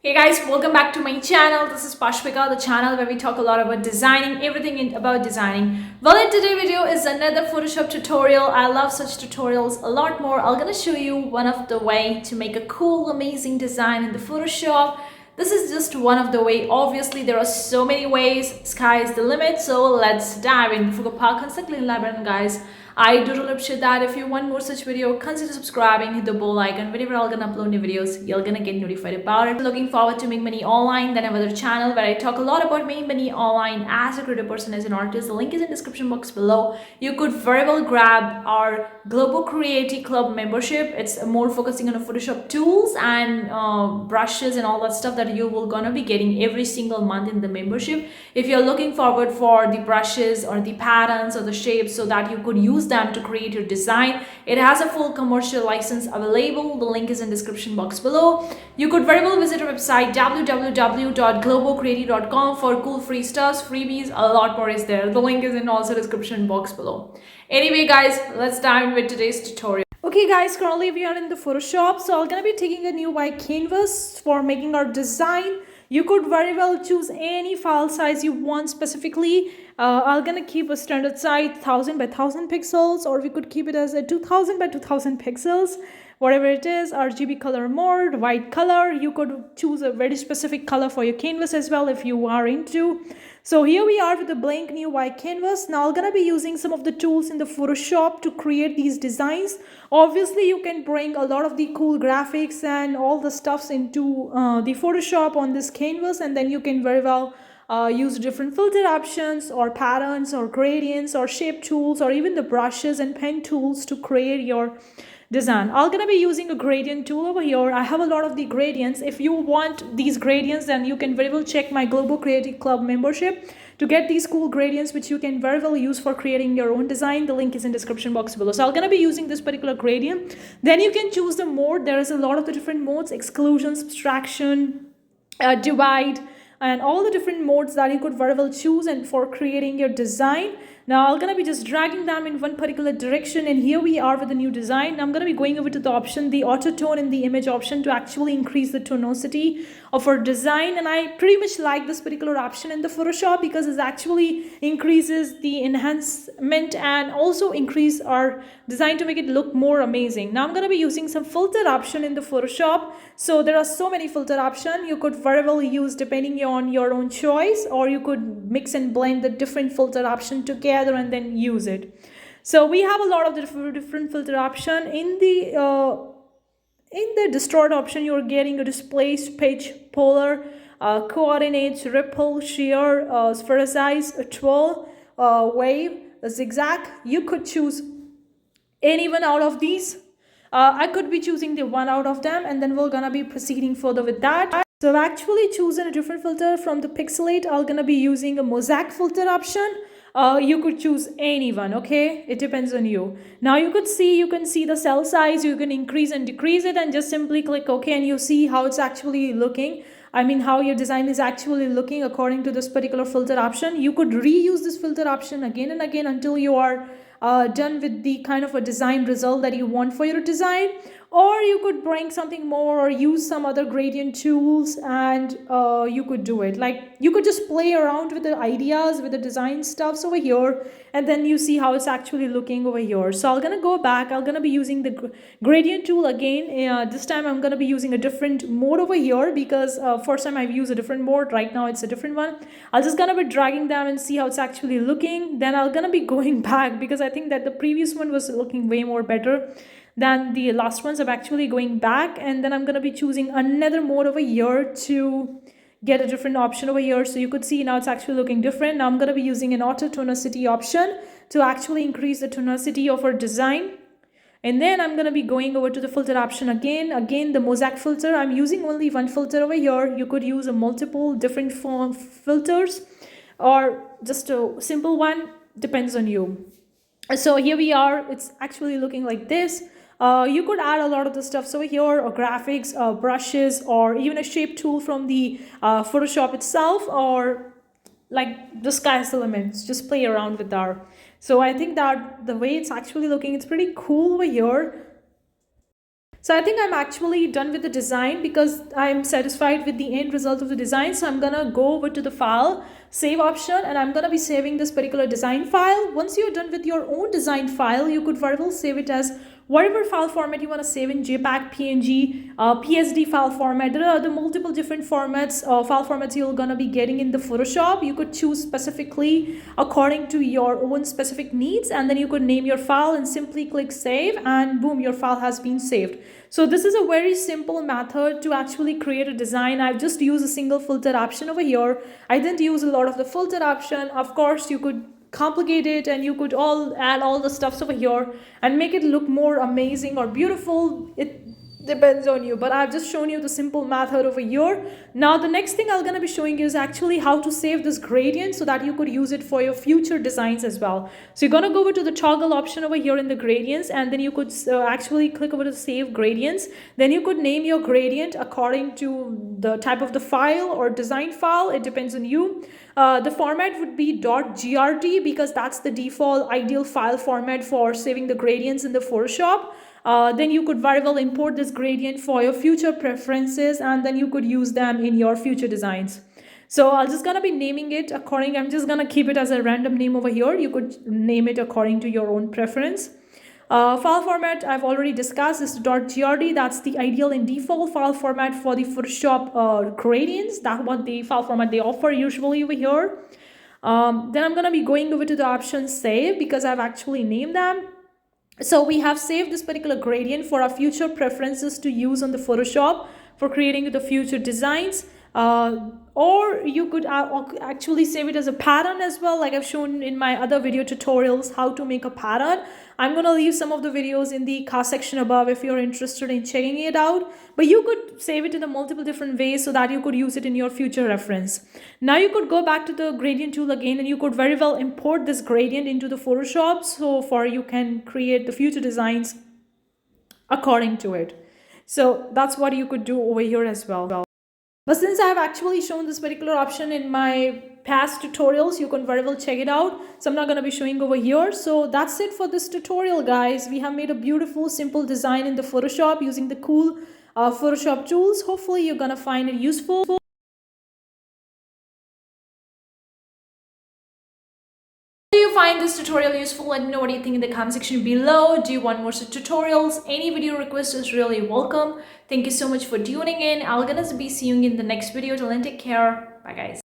Hey guys, welcome back to my channel. This is Pashvika, the channel where we talk a lot about designing, about designing. Well, in today's video is another Photoshop tutorial. I love such tutorials a lot more. I'm gonna show you one of the way to make a cool, amazing design in the Photoshop. This is just one of the way. Obviously, there are so many ways. Sky is the limit. So let's dive in. Before guys, I do appreciate that. If you want more such video, consider subscribing, hit the bell icon. Whenever I'm gonna upload new videos, you're gonna get notified about it. Looking forward to make money online. Then I have another channel where I talk a lot about making money online as a creative person, as an artist. The link is in the description box below. You could very well grab our Global Creative Club membership. It's more focusing on Photoshop tools and brushes and all that stuff that you will gonna be getting every single month in the membership. If you're looking forward for the brushes or the patterns or the shapes so that you could use them to create your design, it has a full commercial license available. The link is in the description box below. You could very well visit our website www.globalcreative.com for cool free stuffs, freebies, a lot more is there. The link is in also description box below. Anyway guys, let's dive in with today's tutorial. Okay guys, currently we are in the Photoshop, so I'm gonna be taking a new white canvas for making our design. You could very well choose any file size you want specifically. I'm gonna keep a standard size 1000 by 1000 pixels, or we could keep it as a 2000 by 2000 pixels. Whatever it is, RGB color mode, white color. You could choose a very specific color for your canvas as well if you are into. So here we are with a blank new white canvas. Now I'm gonna be using some of the tools in the Photoshop to create these designs. Obviously you can bring a lot of the cool graphics and all the stuffs into the Photoshop on this canvas, and then you can very well use different filter options or patterns or gradients or shape tools or even the brushes and pen tools to create your design. I'm gonna be using a gradient tool over here. I have a lot of the gradients. If you want these gradients, then you can very well check my Global Creative Club membership to get these cool gradients, which you can very well use for creating your own design. The link is in description box below. So I'm gonna be using this particular gradient. Then you can choose the mode. There is a lot of the different modes: exclusion, subtraction, divide, and all the different modes that you could very well choose and for creating your design. Now I'm gonna be just dragging them in one particular direction, and here we are with the new design. I'm gonna be going over to the option, the auto tone in the image option, to actually increase the tonicity of our design. And I pretty much like this particular option in the Photoshop because it actually increases the enhancement and also increase our design to make it look more amazing. Now I'm gonna be using some filter option in the Photoshop. So there are so many filter options you could very well use depending on your own choice, or you could mix and blend the different filter option together and then use it. So we have a lot of different filter option in the distort option. You're getting a displace, pitch, polar, coordinates, ripple, shear, sphericize, a twirl, wave, a zigzag. You could choose any one out of these. I could be choosing the one out of them, and then we're gonna be proceeding further with that. So I've actually chosen a different filter from the Pixelate. I'm gonna be using a mosaic filter option. You could choose anyone, okay? It depends on you. Now you can see the cell size. You can increase and decrease it, and just simply click OK, and you see how it's actually looking. I mean, how your design is actually looking according to this particular filter option. You could reuse this filter option again and again until you are done with the kind of a design result that you want for your design. Or you could bring something more or use some other gradient tools, and you could do it. Like, you could just play around with the ideas, with the design stuffs over here, and then you see how it's actually looking over here. So I'm gonna go back. I'm gonna be using the gradient tool again. This time I'm gonna be using a different mode over here because first time I've used a different mode. Right now it's a different one. I'll just gonna be dragging them and see how it's actually looking. Then I'm gonna be going back because I think that the previous one was looking way more better than the last ones. I'm actually going back, and then I'm going to be choosing another mode over here to get a different option over here. So you could see now it's actually looking different. Now I'm going to be using an auto tonicity option to actually increase the tonicity of our design. And then I'm going to be going over to the filter option again the mosaic filter. I'm using only one filter over here. You could use a multiple different filters or just a simple one, depends on you. So here we are, it's actually looking like this. You could add a lot of the stuff over here, or graphics, brushes, or even a shape tool from the Photoshop itself, or like the sky's the limit. Just play around with that. So I think that the way it's actually looking, it's pretty cool over here. So I think I'm actually done with the design because I'm satisfied with the end result of the design. So I'm gonna go over to the file, save option, and I'm gonna be saving this particular design file. Once you're done with your own design file, you could very well save it as whatever file format you want to save in: JPEG, PNG, PSD file format. There are the multiple different formats, file formats you're gonna be getting in the Photoshop. You could choose specifically according to your own specific needs, and then you could name your file and simply click save, and boom, your file has been saved. So this is a very simple method to actually create a design. I've just used a single filter option over here. I didn't use a lot of the filter option. Of course, you could complicate it and you could all add all the stuffs over here and make it look more amazing or beautiful. It depends on you, but I've just shown you the simple method over here. Now the next thing I'm going to be showing you is actually how to save this gradient so that you could use it for your future designs as well. So you're going to go over to the toggle option over here in the gradients, and then you could actually click over to save gradients. Then you could name your gradient according to the type of the file or design file. It depends on you. The format would be .grt because that's the default ideal file format for saving the gradients in the Photoshop. Then you could very well import this gradient for your future preferences, and then you could use them in your future designs. So I'm just gonna be naming it according, I'm just gonna keep it as a random name over here. You could name it according to your own preference. File format I've already discussed is .grt. That's the ideal and default file format for the Photoshop gradients. That's what the file format they offer usually over here. Then I'm gonna be going over to the option save because I've actually named them. So we have saved this particular gradient for our future preferences to use on the Photoshop for creating the future designs. Or you could actually save it as a pattern as well, like I've shown in my other video tutorials how to make a pattern. I'm going to leave some of the videos in the card section above if you're interested in checking it out. But you could save it in a multiple different ways so that you could use it in your future reference. Now you could go back to the gradient tool again, and you could very well import this gradient into the Photoshop so for you can create the future designs according to it. So that's what you could do over here as well. But since I have actually shown this particular option in my past tutorials, you can very well check it out. So I'm not going to be showing over here. So that's it for this tutorial, guys. We have made a beautiful, simple design in the Photoshop using the cool Photoshop tools. Hopefully you're going to find it useful. If you find this tutorial useful, let me know what you think in the comment section below. Do you want more such tutorials? Any video request is really welcome. Thank you so much for tuning in. I'm gonna be seeing you in the next video. Till then, take care. Bye, guys.